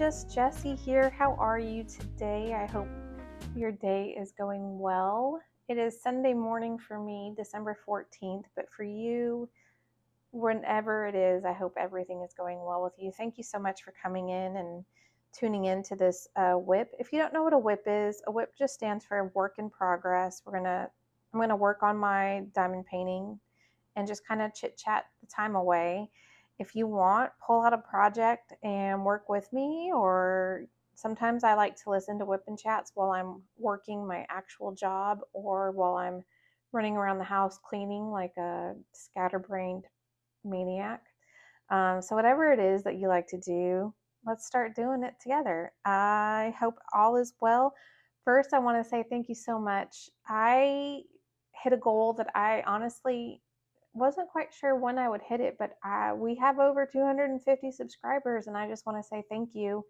Just Jessie here. How are you today? I hope your day is going well. It is Sunday morning for me, December 14th, but for you, whenever it is, I hope everything is going well with you. Thank you so much for coming in and tuning in to this WIP. If you don't know what a WIP is, a WIP just stands for work in progress. I'm gonna work on my diamond painting and just kind of chit chat the time away. If you want, pull out a project and work with me, or sometimes I like to listen to whip and chats while I'm working my actual job or while I'm running around the house cleaning like a scatterbrained maniac. So whatever it is that you like to do, let's start doing it together. I hope all is well. First, I want to say thank you so much. I hit a goal that I honestly wasn't quite sure when I would hit it, but we have over 250 subscribers, and I just want to say thank you.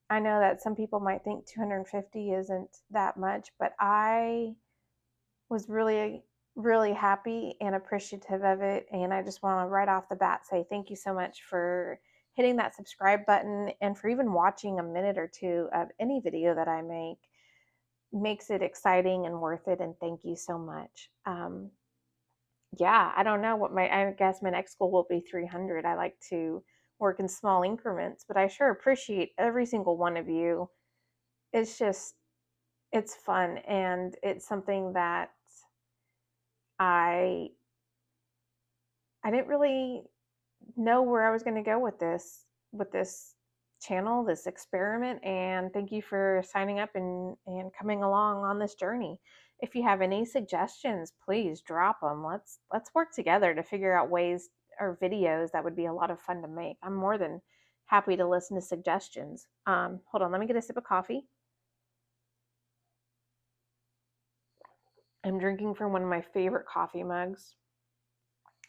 I know that some people might think 250 isn't that much, but I was really, really happy and appreciative of it, and I just want to right off the bat say thank you so much for hitting that subscribe button and for even watching a minute or two of any video that I make. Makes it exciting and worth it, and thank you so much. Yeah, I don't know I guess my next goal will be 300. I like to work in small increments, but I sure appreciate every single one of you. It's fun, and it's something that I didn't really know where I was going to go with this channel, this experiment, and thank you for signing up and coming along on this journey. If you have any suggestions, please drop them. Let's work together to figure out ways or videos that would be a lot of fun to make. I'm more than happy to listen to suggestions. Hold on, let me get a sip of coffee. I'm drinking from one of my favorite coffee mugs.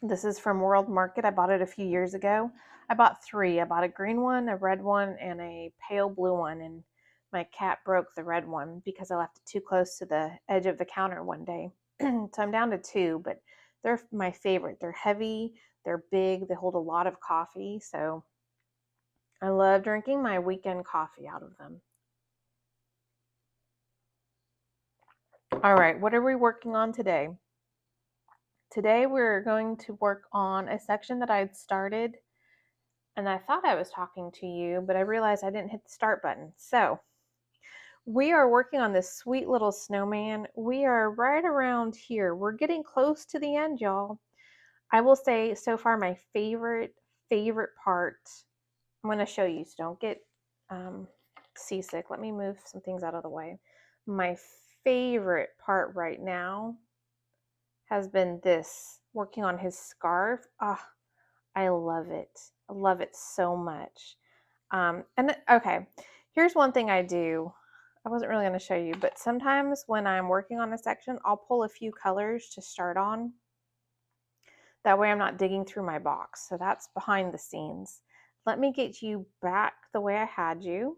This is from World Market. I bought it a few years ago. I bought three. I bought a green one, a red one, and a pale blue one. And my cat broke the red one because I left it too close to the edge of the counter one day. So I'm down to two, but they're my favorite. They're heavy, they're big, they hold a lot of coffee. So I love drinking my weekend coffee out of them. All right, what are we working on today? Today we're going to work on a section that I'd started, and I thought I was talking to you, but I realized I didn't hit the start button. So we are working on this sweet little snowman. We are right around here. We're getting close to the end, y'all. I will say so far my favorite part, I'm going to show you, so don't get seasick. Let me move some things out of the way. My favorite part right now has been this, working on his scarf. I love it. I love it so much. And okay, here's one thing I do. I wasn't really going to show you, but sometimes when I'm working on a section, I'll pull a few colors to start on. That way I'm not digging through my box. So that's behind the scenes. Let me get you back the way I had you.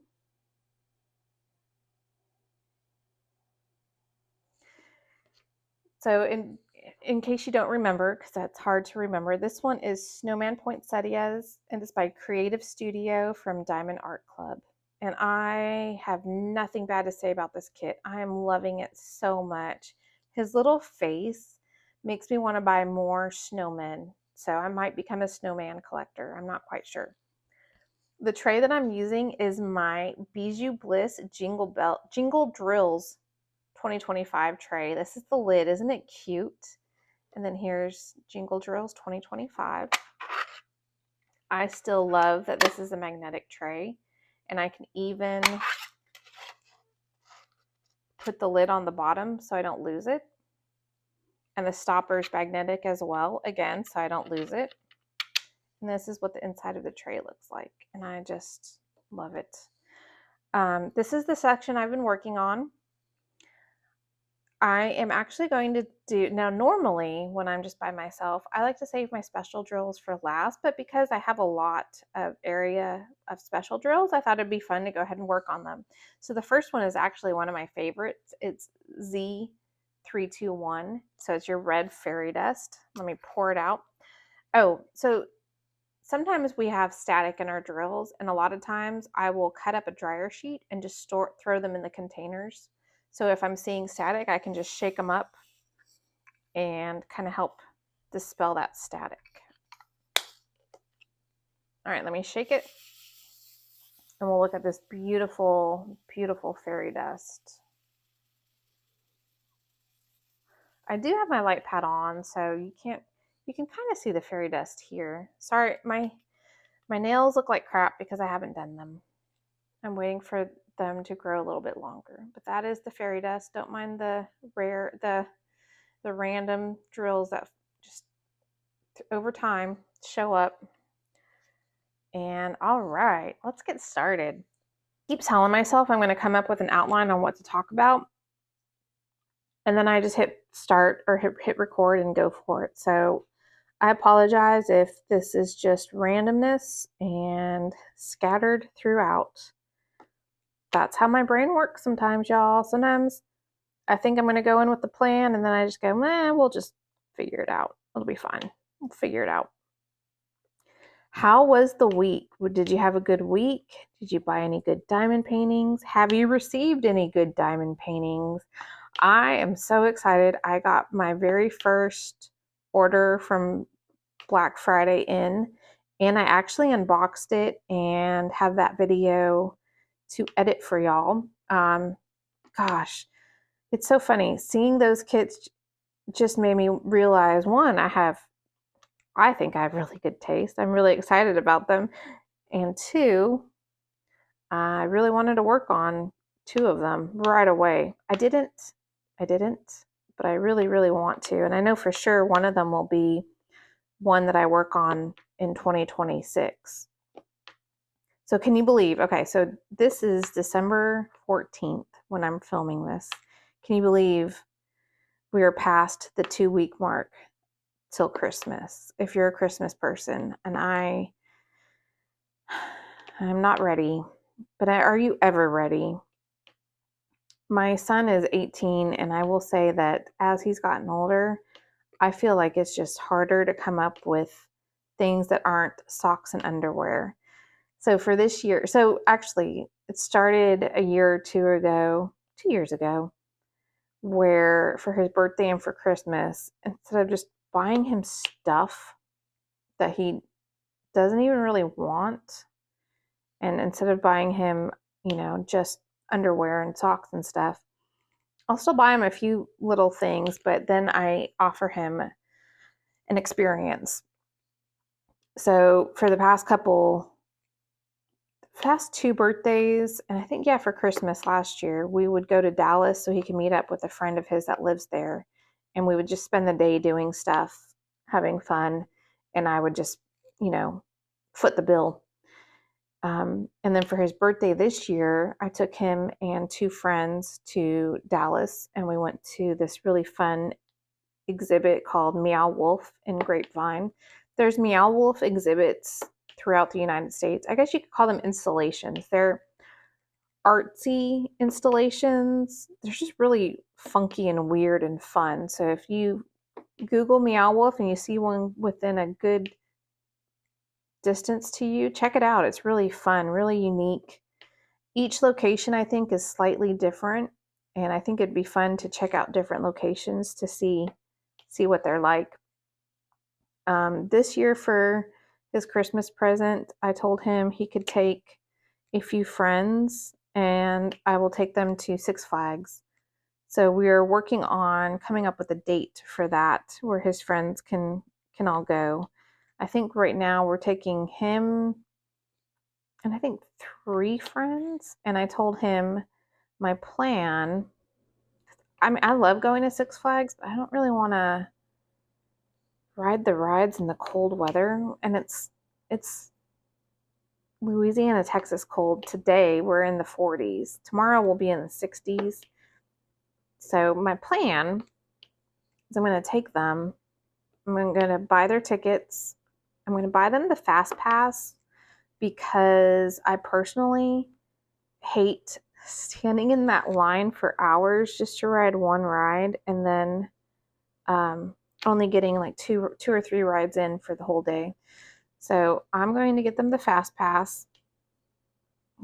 So in case you don't remember, because that's hard to remember, this one is Snowman Poinsettias, and it's by Creative Studio from diamonddartclub. And I have nothing bad to say about this kit. I am loving it so much. His little face makes me want to buy more snowmen. So I might become a snowman collector. I'm not quite sure. The tray that I'm using is my Bijou Bliss Jingle Drills 2025 tray. This is the lid. Isn't it cute? And then here's Jingle Drills 2025. I still love that this is a magnetic tray, and I can even put the lid on the bottom so I don't lose it. And the stopper's magnetic as well, again, so I don't lose it. And this is what the inside of the tray looks like, and I just love it. This is the section I've been working on. I am actually going to do, now normally when I'm just by myself, I like to save my special drills for last, but because I have a lot of area of special drills, I thought it'd be fun to go ahead and work on them. So the first one is actually one of my favorites. It's Z321. So it's your red fairy dust. Let me pour it out. Oh, so sometimes we have static in our drills, and a lot of times I will cut up a dryer sheet and just throw them in the containers. So if I'm seeing static, I can just shake them up and kind of help dispel that static. All right, let me shake it, and we'll look at this beautiful, beautiful fairy dust. I do have my light pad on, so you can kind of see the fairy dust here. Sorry, my nails look like crap because I haven't done them. I'm waiting for them to grow a little bit longer. But that is the fairy dust. Don't mind the random drills that just over time show up. And all right, let's get started. I keep telling myself I'm going to come up with an outline on what to talk about. And then I just hit start or hit record and go for it. So I apologize if this is just randomness and scattered throughout. That's how my brain works sometimes, y'all. Sometimes I think I'm going to go in with the plan, and then I just go, we'll just figure it out. It'll be fine. We'll figure it out. How was the week? Did you have a good week? Did you buy any good diamond paintings? Have you received any good diamond paintings? I am so excited. I got my very first order from Black Friday in, and I actually unboxed it and have that video to edit for y'all. Gosh, it's so funny. Seeing those kits just made me realize, one, I think I have really good taste. I'm really excited about them. And two, I really wanted to work on 2 of them right away. I didn't, but I really, really want to. And I know for sure one of them will be one that I work on in 2026. So can you believe, okay, so this is December 14th when I'm filming this. Can you believe we are past the 2-week mark till Christmas? If you're a Christmas person, and I'm not ready, but are you ever ready? My son is 18, and I will say that as he's gotten older, I feel like it's just harder to come up with things that aren't socks and underwear. So for this year, so actually it started a year or 2 years ago, where for his birthday and for Christmas, instead of just buying him stuff that he doesn't even really want, and instead of buying him, just underwear and socks and stuff, I'll still buy him a few little things, but then I offer him an experience. So for the past 2 birthdays, and I think, for Christmas last year, we would go to Dallas so he could meet up with a friend of his that lives there. And we would just spend the day doing stuff, having fun. And I would just, foot the bill. And then for his birthday this year, I took him and 2 friends to Dallas, and we went to this really fun exhibit called Meow Wolf in Grapevine. There's Meow Wolf exhibits throughout the United States. I guess you could call them installations. They're artsy installations. They're just really funky and weird and fun. So if you Google Meow Wolf and you see one within a good distance to you, check it out. It's really fun, really unique. Each location, I think, is slightly different, and I think it'd be fun to check out different locations to see what they're like. This year for his Christmas present, I told him he could take a few friends and I will take them to Six Flags. So we are working on coming up with a date for that where his friends can all go. I think right now we're taking him and I think 3 friends, and I told him my plan. I mean, I love going to Six Flags, but I don't really want to ride the rides in the cold weather, and it's Louisiana, Texas cold. Today we're in the 40s. Tomorrow we'll be in the 60s. So my plan is I'm going to take them. I'm going to buy their tickets. I'm going to buy them the Fast Pass because I personally hate standing in that line for hours just to ride one ride and then only getting like two or three rides in for the whole day. So I'm going to get them the fast pass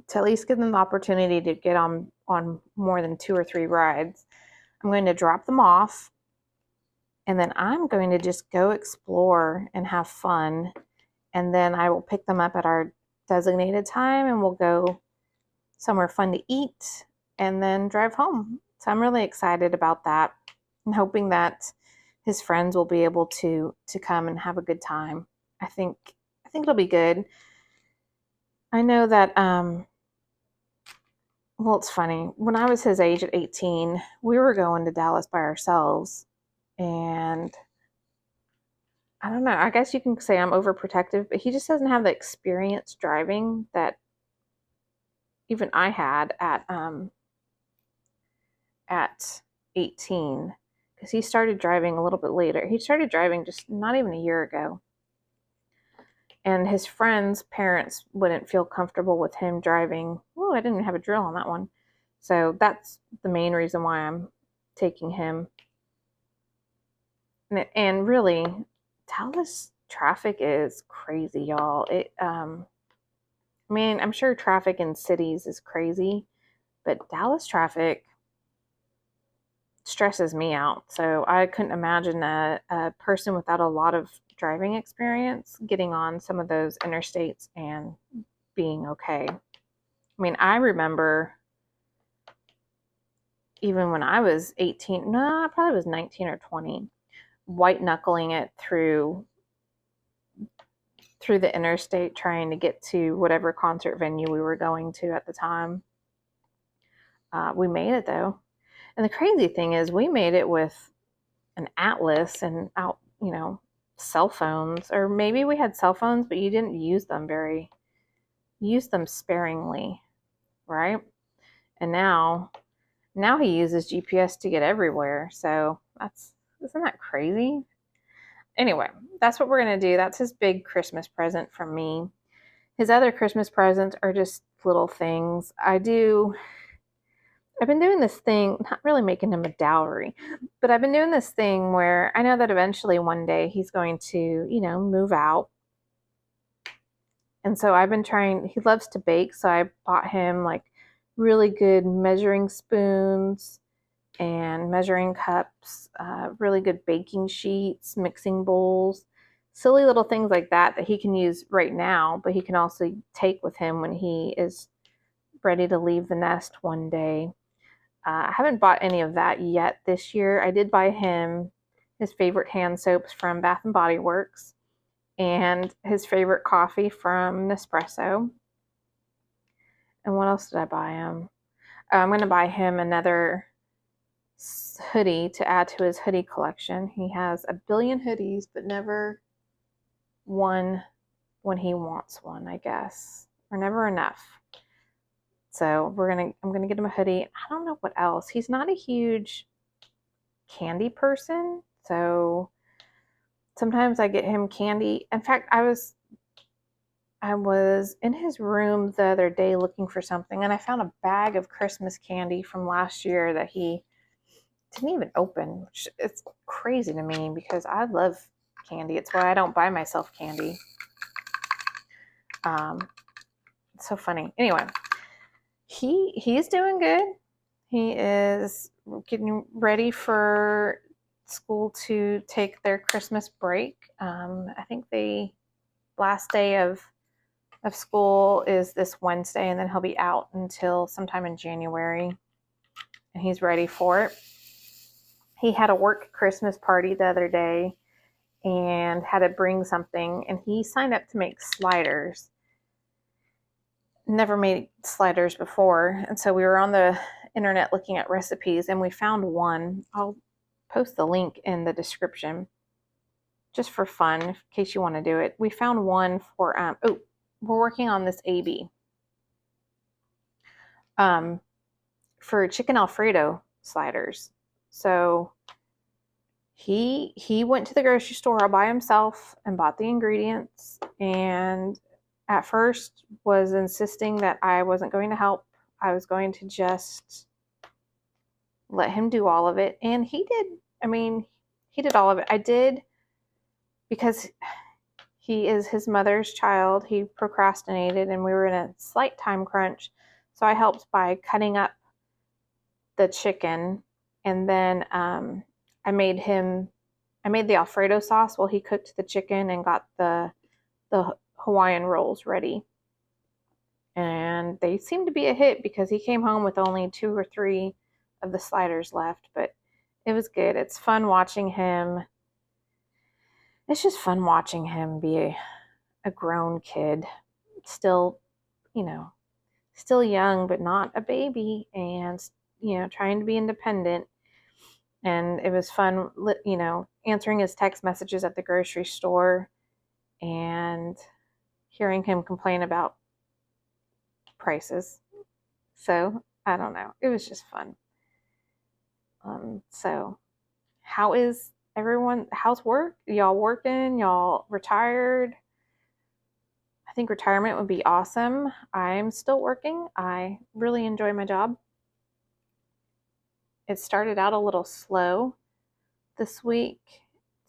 to at least give them the opportunity to get on more than 2 or 3 rides. I'm going to drop them off, and then I'm going to just go explore and have fun. And then I will pick them up at our designated time, and we'll go somewhere fun to eat and then drive home. So I'm really excited about that, and hoping that his friends will be able to come and have a good time. I think it'll be good. I know that well, it's funny. When I was his age at 18, we were going to Dallas by ourselves, and I don't know, I guess you can say I'm overprotective, but he just doesn't have the experience driving that even I had at 18, because he started driving a little bit later. He started driving just not even a year ago. And his friends' parents wouldn't feel comfortable with him driving. Oh, I didn't even have a drill on that one. So that's the main reason why I'm taking him. And really, Dallas traffic is crazy, y'all. I mean, I'm sure traffic in cities is crazy, but Dallas traffic stresses me out. So I couldn't imagine a person without a lot of driving experience getting on some of those interstates and being okay. I mean, I remember even when I was 18, no, I probably was 19 or 20, white knuckling it through the interstate trying to get to whatever concert venue we were going to at the time. We made it though. And the crazy thing is we made it with an atlas and out, cell phones, or maybe we had cell phones, but you didn't use them sparingly, right? And now he uses GPS to get everywhere. So isn't that crazy? Anyway, that's what we're going to do. That's his big Christmas present from me. His other Christmas presents are just little things. I've been doing this thing, not really making him a dowry, but I've been doing this thing where I know that eventually one day he's going to, move out. And so I've been trying, he loves to bake. So I bought him like really good measuring spoons and measuring cups, really good baking sheets, mixing bowls, silly little things like that he can use right now, but he can also take with him when he is ready to leave the nest one day. I haven't bought any of that yet this year. I did buy him his favorite hand soaps from Bath and Body Works and his favorite coffee from Nespresso. And what else did I buy him? I'm going to buy him another hoodie to add to his hoodie collection. He has a billion hoodies, but never one when he wants one, I guess, or never enough. So I'm gonna get him a hoodie. I don't know what else. He's not a huge candy person, so sometimes I get him candy. In fact, I was in his room the other day looking for something, and I found a bag of Christmas candy from last year that he didn't even open, which it's crazy to me because I love candy. It's why I don't buy myself candy. It's so funny. Anyway, he's doing good. He is getting ready for school to take their Christmas break. I think the last day of school is this Wednesday, and then he'll be out until sometime in January, and he's ready for it. He had a work Christmas party the other day and had to bring something, and he signed up to make sliders. Never made sliders before, and so we were on the internet looking at recipes, and we found one. I'll post the link in the description just for fun in case you want to do it. We found one for we're working on this AB for chicken Alfredo sliders. So he went to the grocery store all by himself and bought the ingredients, and at first was insisting that I wasn't going to help. I was going to just let him do all of it. And he did. I mean, he did all of it. I did because He is his mother's child. He procrastinated and we were in a slight time crunch. So I helped by cutting up the chicken, and then I made the Alfredo sauce while he cooked the chicken and got the Hawaiian rolls ready. And they seemed to be a hit because he came home with only 2 or 3 of the sliders left, but it was good. It's fun watching him. It's just fun watching him be a grown kid, still, still young, but not a baby, and, trying to be independent. And it was fun, answering his text messages at the grocery store and hearing him complain about prices. So I don't know. It was just fun. So how is everyone? How's work? Y'all working? Y'all retired? I think retirement would be awesome. I'm still working. I really enjoy my job. It started out a little slow this week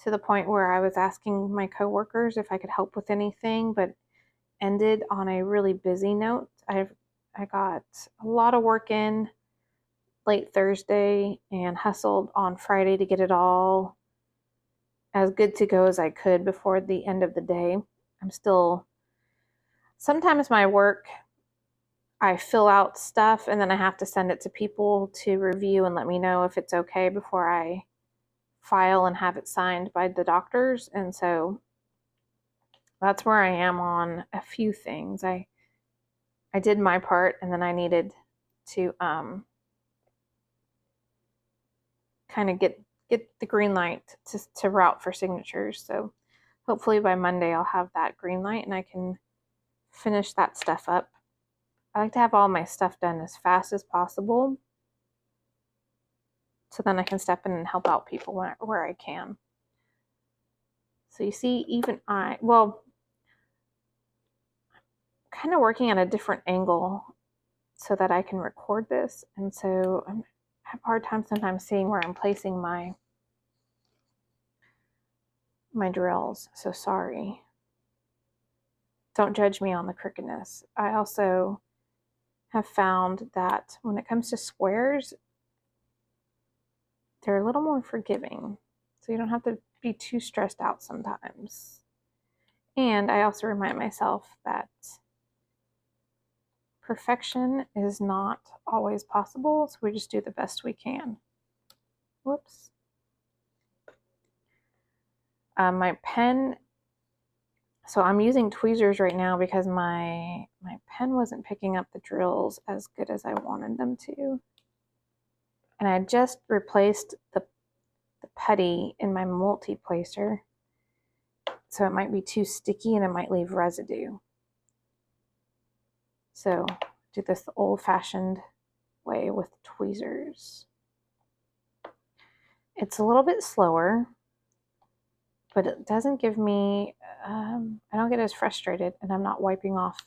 to the point where I was asking my coworkers if I could help with anything, but ended on a really busy note. I got a lot of work in late Thursday and hustled on Friday to get it all as good to go as I could before the end of the day. Sometimes my work, I fill out stuff and then I have to send it to people to review and let me know if it's okay before I file and have it signed by the doctors. And so that's where I am on a few things. I did my part, and then I needed to kind of get the green light to route for signatures. So hopefully by Monday I'll have that green light and I can finish that stuff up. I like to have all my stuff done as fast as possible so then I can step in and help out people where I can. So you see, even kind of working at a different angle so that I can record this. And so I have a hard time sometimes seeing where I'm placing my drills. So sorry. Don't judge me on the crookedness. I also have found that when it comes to squares, they're a little more forgiving. So you don't have to be too stressed out sometimes. And I also remind myself that perfection is not always possible, so we just do the best we can. Whoops. My pen, so I'm using tweezers right now because my pen wasn't picking up the drills as good as I wanted them to. And I just replaced the putty in my multi-placer, so it might be too sticky and it might leave residue. So do this the old-fashioned way with tweezers. It's a little bit slower, but it doesn't give me, I don't get as frustrated and I'm not wiping off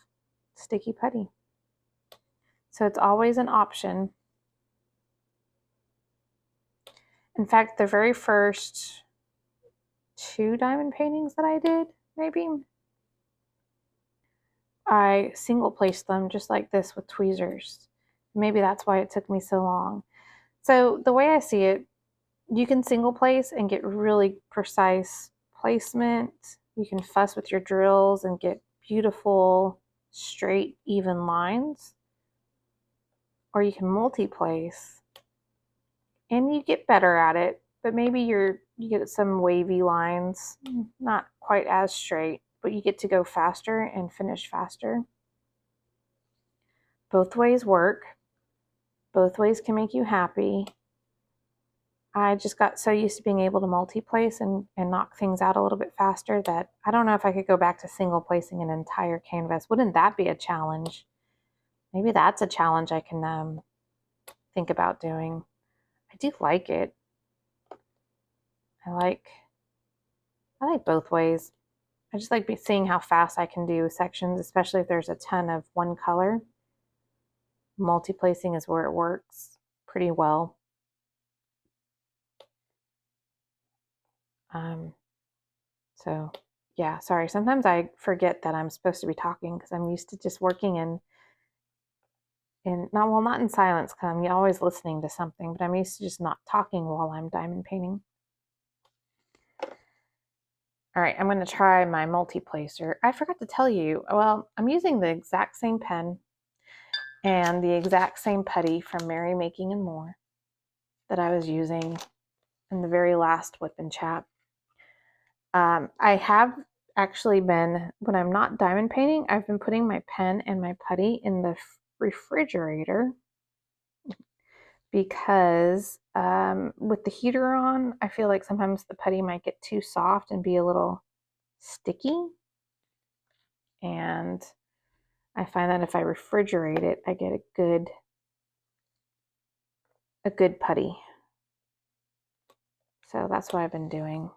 sticky putty. So it's always an option. In fact, the very first 2 diamond paintings that I did, maybe, I single placed them just like this with tweezers. Maybe that's why it took me so long. So the way I see it, you can single place and get really precise placement. You can fuss with your drills and get beautiful, straight, even lines. Or you can multi-place and you get better at it, but maybe you get some wavy lines, not quite as straight, but you get to go faster and finish faster. Both ways work. Both ways can make you happy. I just got so used to being able to multi-place and knock things out a little bit faster that I don't know if I could go back to single placing an entire canvas. Wouldn't that be a challenge? Maybe that's a challenge I can think about doing. I do like it. I like both ways. I just like seeing how fast I can do sections, especially if there's a ton of one color. Multi-placing is where it works pretty well. So yeah, sorry. Sometimes I forget that I'm supposed to be talking because I'm used to just working not in silence because I'm always listening to something, but I'm used to just not talking while I'm diamond painting. All right, I'm going to try my multi-placer. I forgot to tell you, well, I'm using the exact same pen and the exact same putty from Merry Making and More that I was using in the very last WIP and Chat. I have actually been, when I'm not diamond painting, I've been putting my pen and my putty in the refrigerator because with the heater on, I feel like sometimes the putty might get too soft and be a little sticky. And I find that if I refrigerate it, I get a good putty. So that's what I've been doing.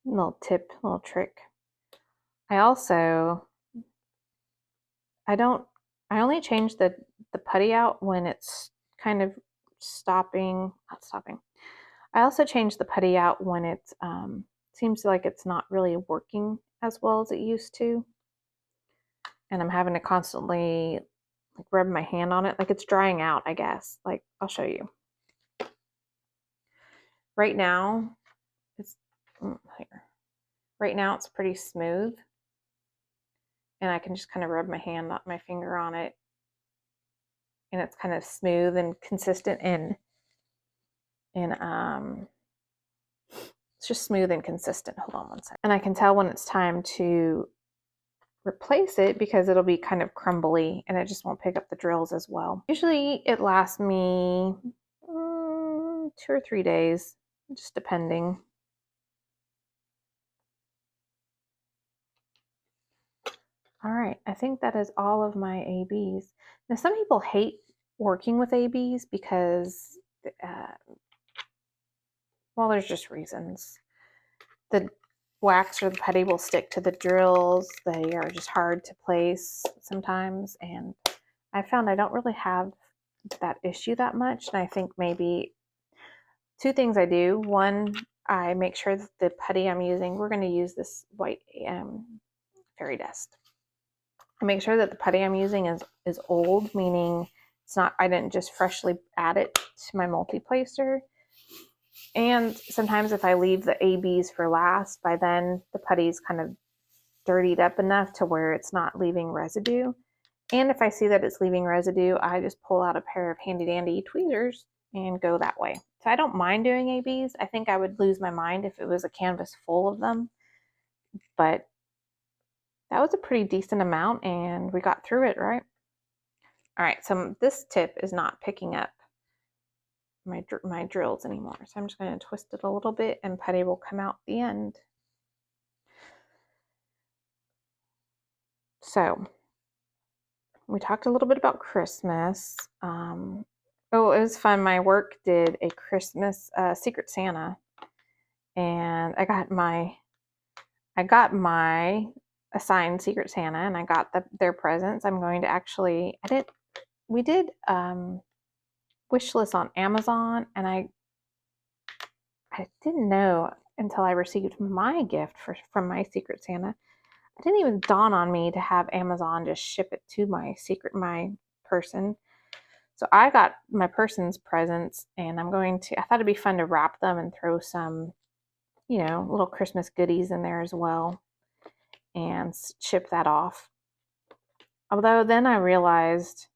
Little tip, little trick. I only change the putty out when it's kind of not stopping. I also change the putty out when it seems like it's not really working as well as it used to. And I'm having to constantly like rub my hand on it, like it's drying out, I guess. Like, I'll show you. Right now, it's here. Right now it's pretty smooth. And I can just kind of rub my finger on it. And it's kind of smooth and consistent and it's just smooth and consistent. Hold on one second. And I can tell when it's time to replace it because it'll be kind of crumbly and it just won't pick up the drills as well. Usually it lasts me 2 or 3 days, just depending. All right, I think that is all of my ABs. Now, some people hate working with ABs because, well, there's just reasons. The wax or the putty will stick to the drills. They are just hard to place sometimes. And I found I don't really have that issue that much. And I think maybe 2 things I do. One, I make sure that the putty I'm using, we're going to use this white fairy dust. I make sure that the putty I'm using is old, meaning it's not, I didn't just freshly add it to my multi-placer. And sometimes if I leave the ABs for last, by then the putty's kind of dirtied up enough to where it's not leaving residue. And if I see that it's leaving residue, I just pull out a pair of handy dandy tweezers and go that way. So I don't mind doing ABs. I think I would lose my mind if it was a canvas full of them. But that was a pretty decent amount and we got through it, right? All right, so this tip is not picking up my drills anymore. So I'm just going to twist it a little bit and putty will come out the end. So we talked a little bit about Christmas. Oh, it was fun. My work did a Christmas Secret Santa, and I got my assigned Secret Santa, and I got their presents. I'm going to actually we did wish list on Amazon, and I didn't know until I received my gift from my Secret Santa. It didn't even dawn on me to have Amazon just ship it to my person. So I got my person's presents and I thought it'd be fun to wrap them and throw some, little Christmas goodies in there as well and ship that off. Although then I realized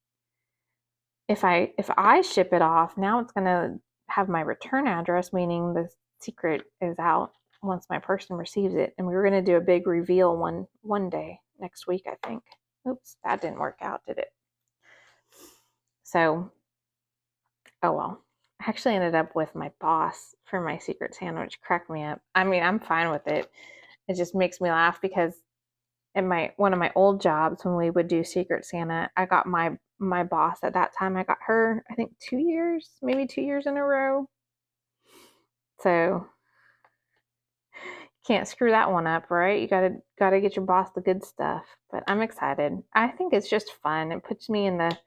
if I ship it off, now it's going to have my return address, meaning the secret is out once my person receives it. And we were going to do a big reveal one day next week, I think. Oops, that didn't work out, did it? So, oh well. I actually ended up with my boss for my Secret Santa, which cracked me up. I mean, I'm fine with it. It just makes me laugh because in one of my old jobs when we would do Secret Santa, I got my boss at that time. I got her, I think 2 years, maybe 2 years in a row. So can't screw that one up, right? You gotta get your boss the good stuff. But I'm excited. I think it's just fun. It puts me in the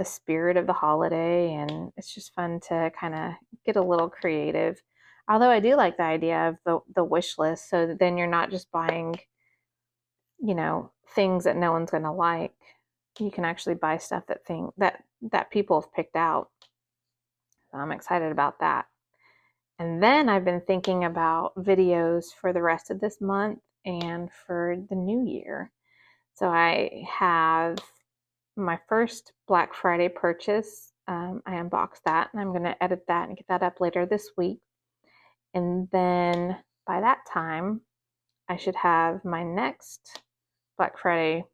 spirit of the holiday, and it's just fun to kind of get a little creative. Although I do like the idea of the wish list, so that then you're not just buying, things that no one's going to like. You can actually buy stuff that people have picked out. So I'm excited about that. And then I've been thinking about videos for the rest of this month and for the new year. So I have my first Black Friday purchase. I unboxed that, and I'm going to edit that and get that up later this week. And then by that time, I should have my next Black Friday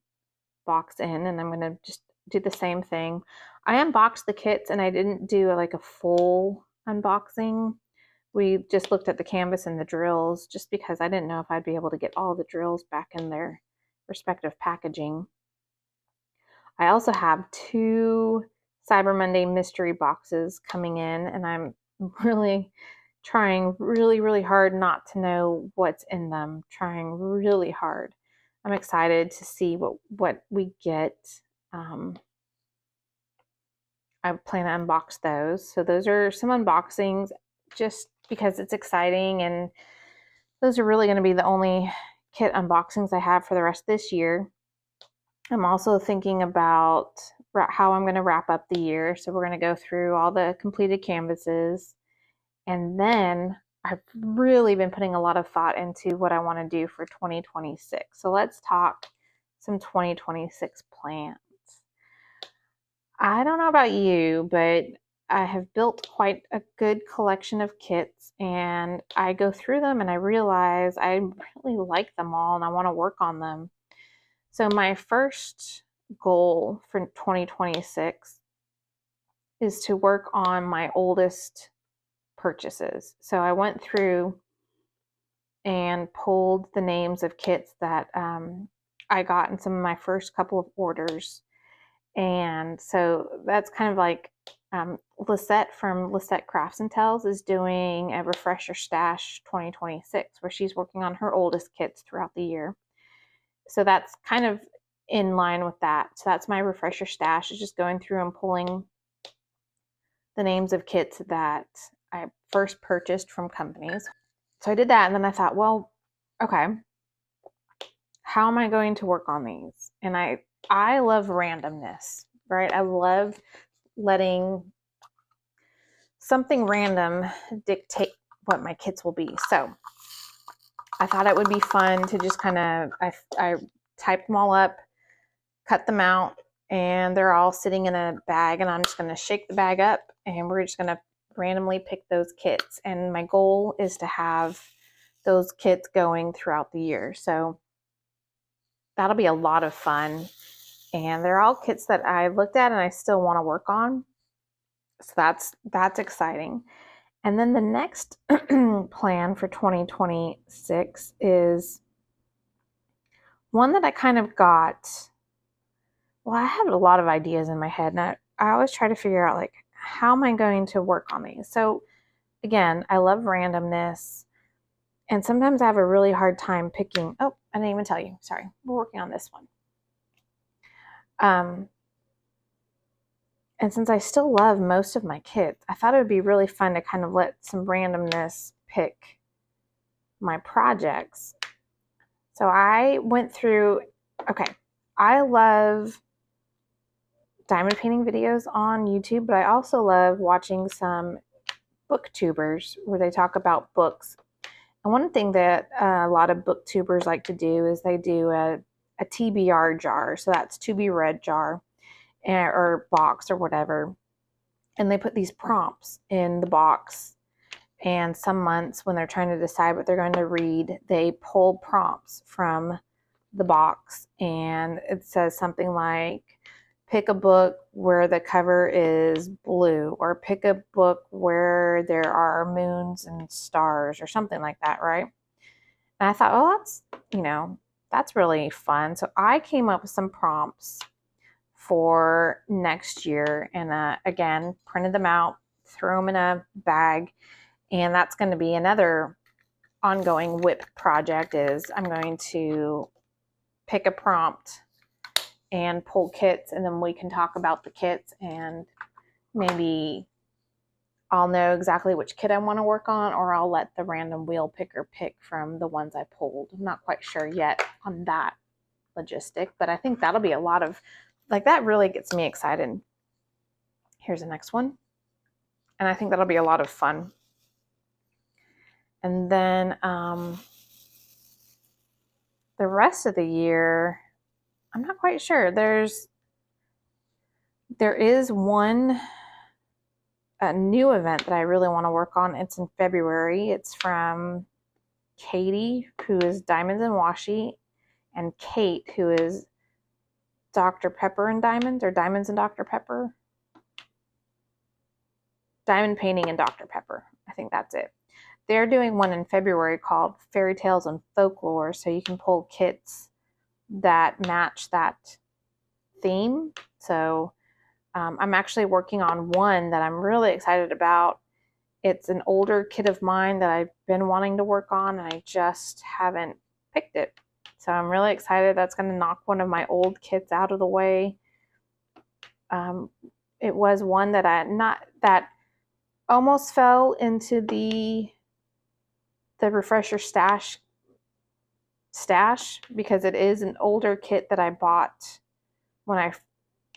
box in, and I'm going to just do the same thing. I unboxed the kits, and I didn't do like a full unboxing. We just looked at the canvas and the drills just because I didn't know if I'd be able to get all the drills back in their respective packaging. I also have 2 Cyber Monday mystery boxes coming in, and I'm really trying really hard not to know what's in them. Trying really hard. I'm excited to see what we get. I plan to unbox those. So those are some unboxings just because it's exciting, and those are really going to be the only kit unboxings I have for the rest of this year. I'm also thinking about how I'm going to wrap up the year. So we're going to go through all the completed canvases. And then I've really been putting a lot of thought into what I want to do for 2026. So let's talk some 2026 plans. I don't know about you, but I have built quite a good collection of kits, and I go through them and I realize I really like them all and I want to work on them. So my first goal for 2026 is to work on my oldest purchases. So I went through and pulled the names of kits that I got in some of my first couple of orders. And so that's kind of like Lisette from Lisette Crafts and Tells is doing a refresher stash 2026 where she's working on her oldest kits throughout the year. So that's kind of in line with that. So that's my refresher stash, is just going through and pulling the names of kits that I first purchased from companies. So I did that, and then I thought, well, okay, how am I going to work on these? And I love randomness, right? I love letting something random dictate what my kits will be. So I thought it would be fun to just kind of, I typed them all up, cut them out, and they're all sitting in a bag, and I'm just going to shake the bag up, and we're just going to randomly pick those kits. And my goal is to have those kits going throughout the year. So that'll be a lot of fun. And they're all kits that I looked at and I still want to work on. So that's exciting. And then the next plan for 2026 is one that I kind of got. Well, I have a lot of ideas in my head, and I always try to figure out, like, how am I going to work on these? So again, I love randomness, and sometimes I have a really hard time picking. Oh, I didn't even tell you. Sorry. We're working on this one. And since I still love most of my kits, I thought it would be really fun to kind of let some randomness pick my projects. So I went through, okay, I love diamond painting videos on YouTube, but I also love watching some booktubers where they talk about books. And one thing that a lot of booktubers like to do is they do a TBR jar. So that's to be read jar, or box or whatever. And they put these prompts in the box. And some months when they're trying to decide what they're going to read, they pull prompts from the box. And it says something like, pick a book where the cover is blue, or pick a book where there are moons and stars, or something like that, right? And I thought, oh, that's really fun. So I came up with some prompts for next year, and again, printed them out, threw them in a bag. And that's going to be another ongoing WIP project, is I'm going to pick a prompt and pull kits, and then we can talk about the kits, and maybe I'll know exactly which kit I want to work on, or I'll let the random wheel picker pick from the ones I pulled. I'm not quite sure yet on that logistic, but I think that'll be a lot of, like, that really gets me excited. Here's the next one. And I think that'll be a lot of fun. And then the rest of the year, I'm not quite sure. There is one a new event that I really want to work on. It's in February. It's from Katie, who is Diamonds and Washi, and Kate, who is Dr. Pepper and Diamonds, or Diamonds and Dr. Pepper. Diamond Painting and Dr. Pepper. I think that's it. They're doing one in February called Fairy Tales and Folklore, so you can pull kits that match that theme. So I'm actually working on one that I'm really excited about. It's an older kit of mine that I've been wanting to work on, and I just haven't picked it. So I'm really excited. That's going to knock one of my old kits out of the way. It was one that almost fell into the refresher stash because it is an older kit that I bought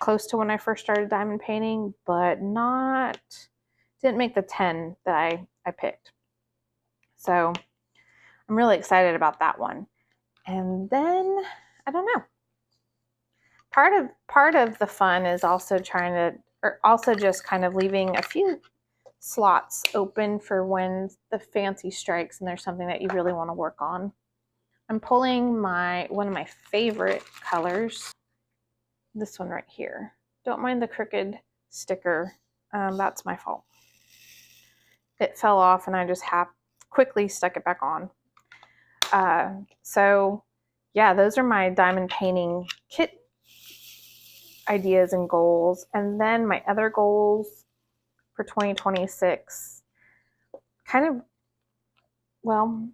close to when I first started diamond painting, but didn't make the 10 that I picked. So I'm really excited about that one. And then, I don't know. Part of the fun is also just kind of leaving a few slots open for when the fancy strikes and there's something that you really want to work on. I'm pulling one of my favorite colors, this one right here. Don't mind the crooked sticker. That's my fault. It fell off and I just quickly stuck it back on. So yeah, those are my diamond painting kit ideas and goals. And then my other goals for 2026, kind of, well,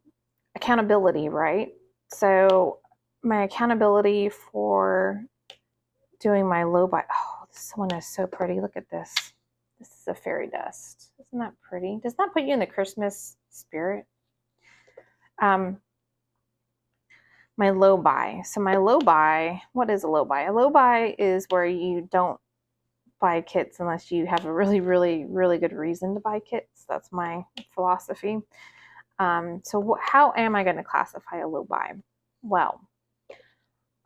accountability, right? So my accountability for doing my low buy. Oh, this one is so pretty. Look at this. This is a fairy dust. Isn't that pretty? Does that put you in the Christmas spirit? My low buy. So my low buy, what is a low buy? A low buy is where you don't buy kits unless you have a really, really, really good reason to buy kits. That's my philosophy. So how am I going to classify a low buy? Well,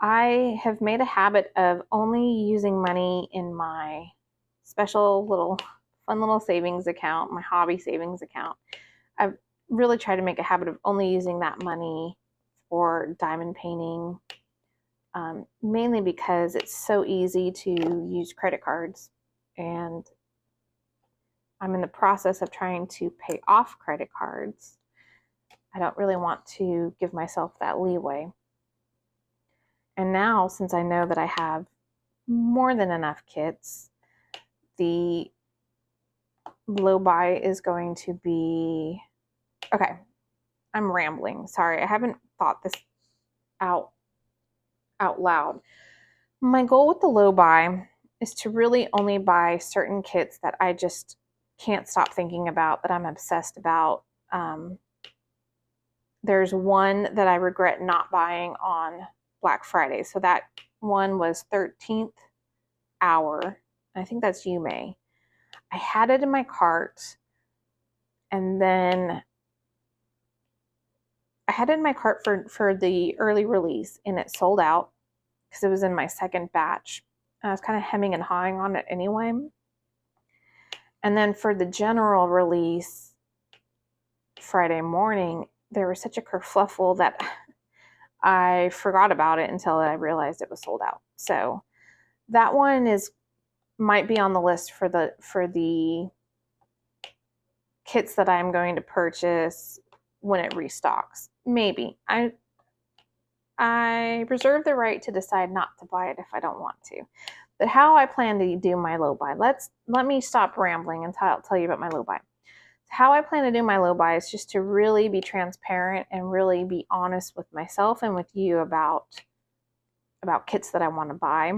I have made a habit of only using money in my special fun little savings account, my hobby savings account. I've really tried to make a habit of only using that money for diamond painting, mainly because it's so easy to use credit cards, and I'm in the process of trying to pay off credit cards. I don't really want to give myself that leeway. And now, since I know that I have more than enough kits, the low buy is going to be, okay, I'm rambling. Sorry, I haven't thought this out loud. My goal with the low buy is to really only buy certain kits that I just can't stop thinking about, that I'm obsessed about. There's one that I regret not buying on Black Friday. So that one was 13th Hour. I think that's Yume. I had it in my cart, and then I had it in my cart for the early release, and it sold out because it was in my second batch. I was kind of hemming and hawing on it anyway. And then for the general release Friday morning, there was such a kerfluffle that I forgot about it until I realized it was sold out. So that one might be on the list for the kits that I'm going to purchase when it restocks. Maybe. I reserve the right to decide not to buy it if I don't want to. But how I plan to do my low buy, let me stop rambling and I'll tell you about my low buy. How I plan to do my low buy is just to really be transparent and really be honest with myself and with you about kits that I want to buy.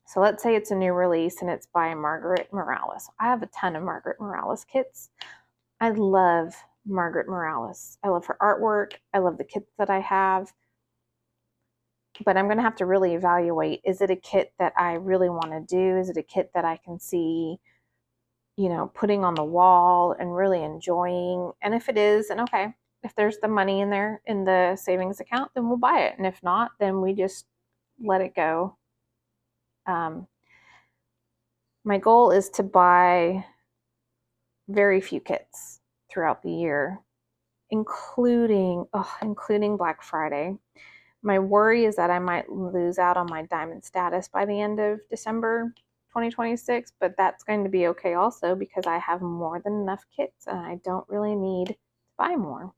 So let's say it's a new release and it's by Margaret Morales. I have a ton of Margaret Morales kits. I love Margaret Morales. I love her artwork. I love the kits that I have. But I'm going to have to really evaluate, is it a kit that I really want to do? Is it a kit that I can see, putting on the wall and really enjoying? And if it is, then okay. If there's the money in there in the savings account, then we'll buy it. And if not, then we just let it go. My goal is to buy very few kits throughout the year, including Black Friday. My worry is that I might lose out on my diamond status by the end of December 2026, but that's going to be okay also because I have more than enough kits and I don't really need to buy more.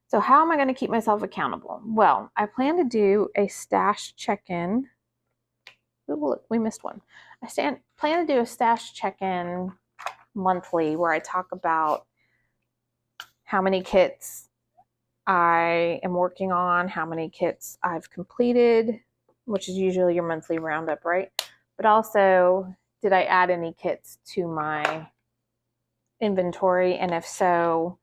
So how am I going to keep myself accountable? Well, I plan to do a stash check-in. Ooh, look, we missed one. I plan to do a stash check-in monthly where I talk about how many kits I am working on, how many kits I've completed, which is usually your monthly roundup, right? But also, did I add any kits to my inventory? And if so,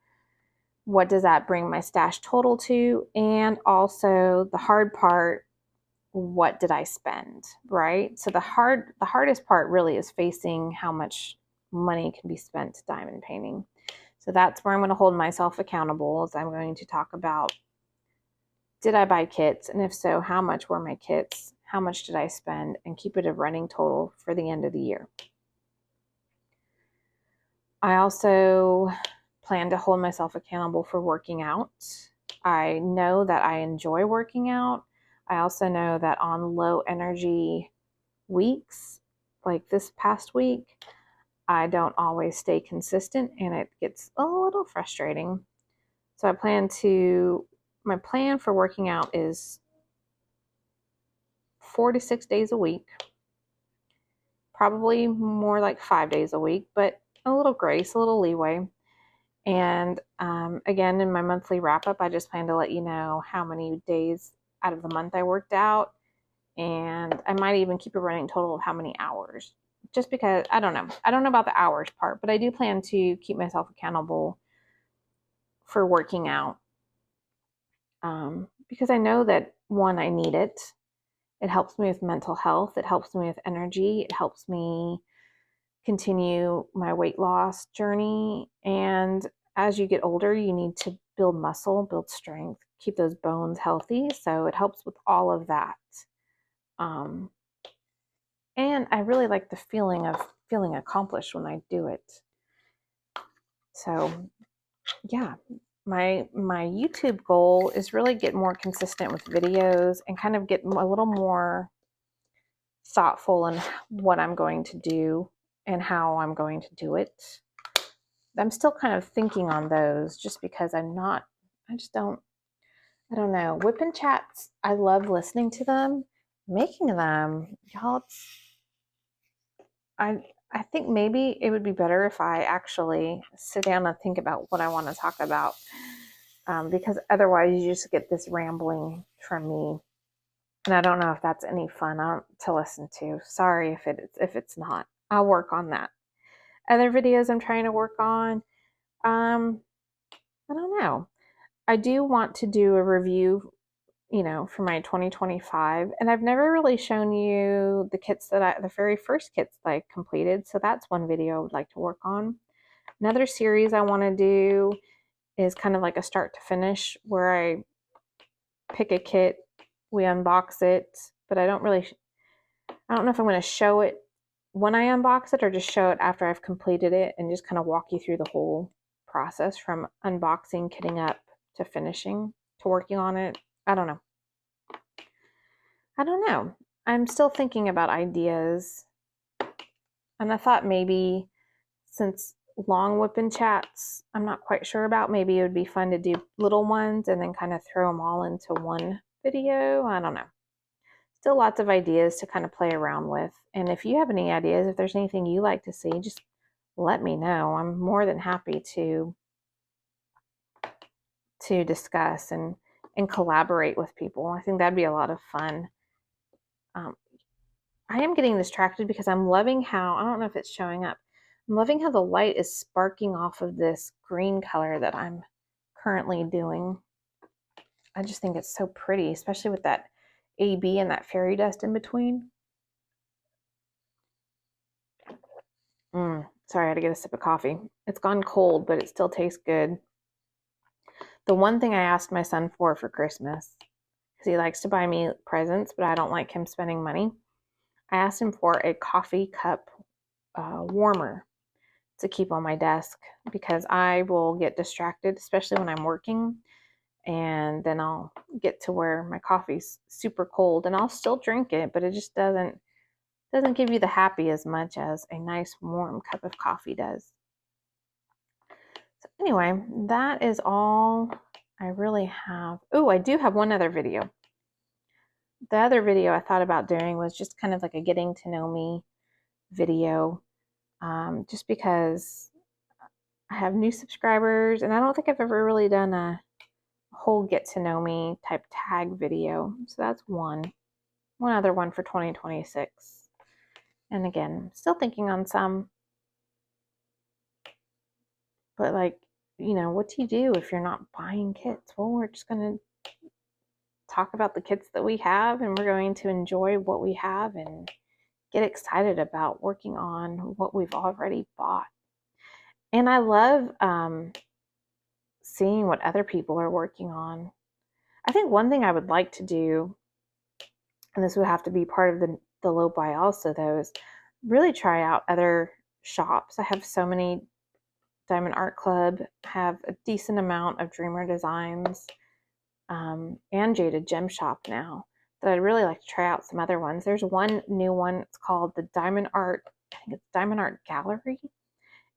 what does that bring my stash total to? And also the hard part, what did I spend, right? So the hardest part really is facing how much money can be spent diamond painting. So that's where I'm going to hold myself accountable, as I'm going to talk about, did I buy kits? And if so, how much were my kits? How much did I spend? And keep it a running total for the end of the year. I also plan to hold myself accountable for working out. I know that I enjoy working out. I also know that on low energy weeks, like this past week, I don't always stay consistent and it gets a little frustrating. So my plan for working out is 4 to 6 days a week, probably more like 5 days a week, but a little grace, a little leeway. And again, in my monthly wrap up, I just plan to let you know how many days out of the month I worked out. And I might even keep a running total of how many hours, just because I don't know about the hours part, but I do plan to keep myself accountable for working out, because I know that, one, I need it. It helps me with mental health. It helps me with energy. It helps me continue my weight loss journey. And as you get older, you need to build muscle, build strength, keep those bones healthy. So it helps with all of that. And I really like the feeling of feeling accomplished when I do it. So yeah, my YouTube goal is really get more consistent with videos and kind of get a little more thoughtful in what I'm going to do and how I'm going to do it. I'm still kind of thinking on those just because I don't know. WIP and chats, I love listening to them. Making them, y'all, I think maybe it would be better if I actually sit down and think about what I want to talk about, because otherwise you just get this rambling from me, and I don't know if that's any fun to listen to. Sorry if it's not. I'll work on that. Other videos I'm trying to work on, I don't know. I do want to do a review, for my 2025, and I've never really shown you the very first kits that I completed. So that's one video I would like to work on. Another series I want to do is kind of like a start to finish, where I pick a kit, we unbox it, but I don't know if I'm going to show it when I unbox it or just show it after I've completed it and just kind of walk you through the whole process from unboxing, kitting up, to finishing, to working on it. I don't know. I'm still thinking about ideas. And I thought maybe, since long WIP and chats, I'm not quite sure about, maybe it would be fun to do little ones and then kind of throw them all into one video. I don't know. Still lots of ideas to kind of play around with. And if you have any ideas, if there's anything you like to see, just let me know. I'm more than happy to discuss and collaborate with people. I think that'd be a lot of fun. I am getting distracted because I'm loving how, I don't know if it's showing up, I'm loving how the light is sparking off of this green color that I'm currently doing. I just think it's so pretty, especially with that AB and that fairy dust in between. Sorry, I had to get a sip of coffee. It's gone cold, but it still tastes good. The one thing I asked my son for Christmas, because he likes to buy me presents, but I don't like him spending money, I asked him for a coffee cup warmer to keep on my desk because I will get distracted, especially when I'm working, and then I'll get to where my coffee's super cold and I'll still drink it, but it just doesn't give you the happy as much as a nice warm cup of coffee does. So anyway, that is all I really have. Oh, I do have one other video. The other video I thought about doing was just kind of like a getting to know me video, just because I have new subscribers and I don't think I've ever really done a whole get to know me type tag video. So that's one other one for 2026. And again, still thinking on some, but like, you know, what do you do if you're not buying kits? Well, we're just going to talk about the kits that we have, and we're going to enjoy what we have and get excited about working on what we've already bought. And I love seeing what other people are working on. I think one thing I would like to do, and this would have to be part of the low buy also though, is really try out other shops. I have so many. Diamond Art Club have a decent amount of Dreamer Designs, and Jaded Gem Shop now, that I'd really like to try out some other ones. There's one new one. It's called the Diamond Art. I think it's Diamond Art Gallery,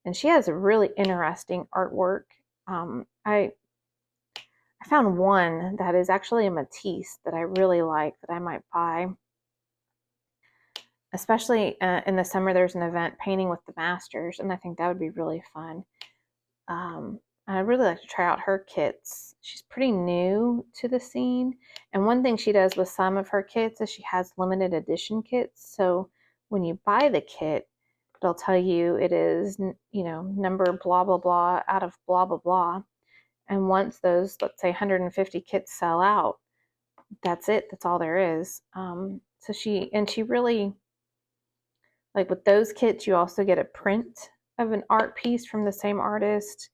and she has a really interesting artwork. I found one that is actually a Matisse that I really like that I might buy. Especially in the summer, there's an event, Painting with the Masters, and I think that would be really fun. I'd really like to try out her kits. She's pretty new to the scene. And one thing she does with some of her kits is she has limited edition kits. So when you buy the kit, it'll tell you it is, you know, number blah, blah, blah out of blah, blah, blah. And once those, let's say 150 kits sell out, that's it. That's all there is. So she really, like with those kits, you also get a print of an art piece from the same artist.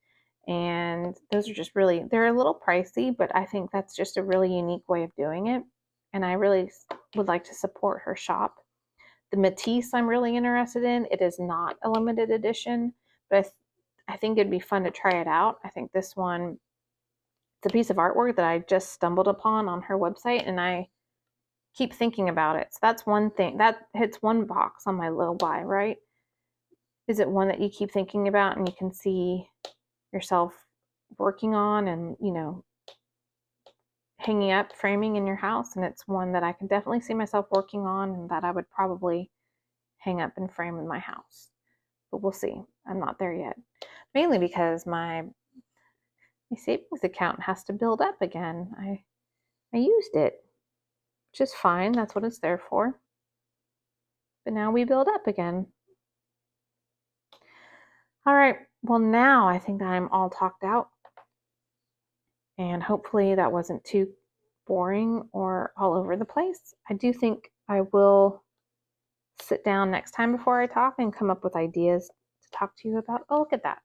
And those are just really, they're a little pricey, but I think that's just a really unique way of doing it. And I really would like to support her shop. The Matisse I'm really interested in. It is not a limited edition, but I think it'd be fun to try it out. I think this one, it's a piece of artwork that I just stumbled upon on her website, and I keep thinking about it. So that's one thing. That hits one box on my low buy, right? Is it one that you keep thinking about and you can see yourself working on and, you know, hanging up, framing in your house? And it's one that I can definitely see myself working on and that I would probably hang up and frame in my house. But we'll see. I'm not there yet. Mainly because my savings account has to build up again. I used it, which is fine. That's what it's there for. But now we build up again. All right. Well, now I think I'm all talked out. And hopefully that wasn't too boring or all over the place. I do think I will sit down next time before I talk and come up with ideas to talk to you about. Oh, look at that.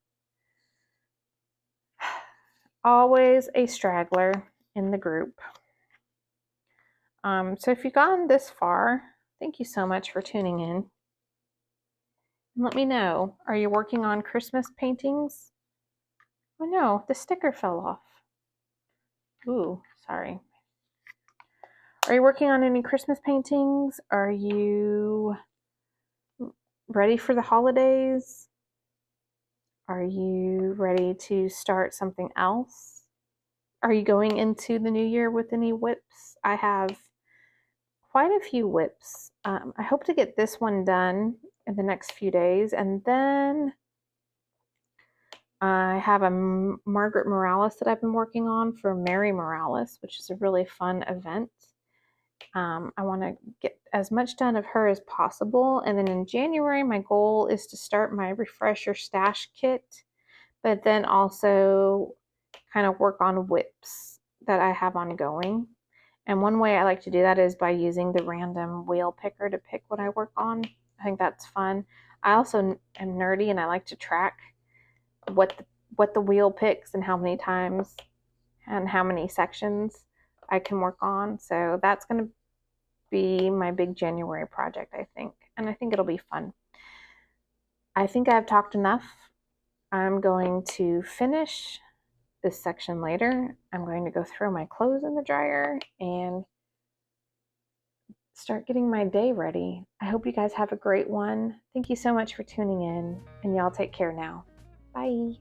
Always a straggler in the group. So if you've gone this far, thank you so much for tuning in. And let me know, are you working on Christmas paintings? Oh no, the sticker fell off. Ooh, sorry. Are you working on any Christmas paintings? Are you ready for the holidays? Are you ready to start something else? Are you going into the new year with any WIPs? I have quite a few WIPs. I hope to get this one done in the next few days, and then I have a Margaret Morales that I've been working on for Mary Morales, which is a really fun event. I want to get as much done of her as possible. And then in January, my goal is to start my refresher stash kit, but then also kind of work on WIPs that I have ongoing. And one way I like to do that is by using the random wheel picker to pick what I work on. I think that's fun. I also am nerdy and I like to track what the wheel picks and how many times and how many sections I can work on. So that's going to be my big January project, I think. And I think it'll be fun. I think I've talked enough. I'm going to finish this section later. I'm going to go throw my clothes in the dryer and start getting my day ready. I hope you guys have a great one. Thank you so much for tuning in, and y'all take care now. Bye.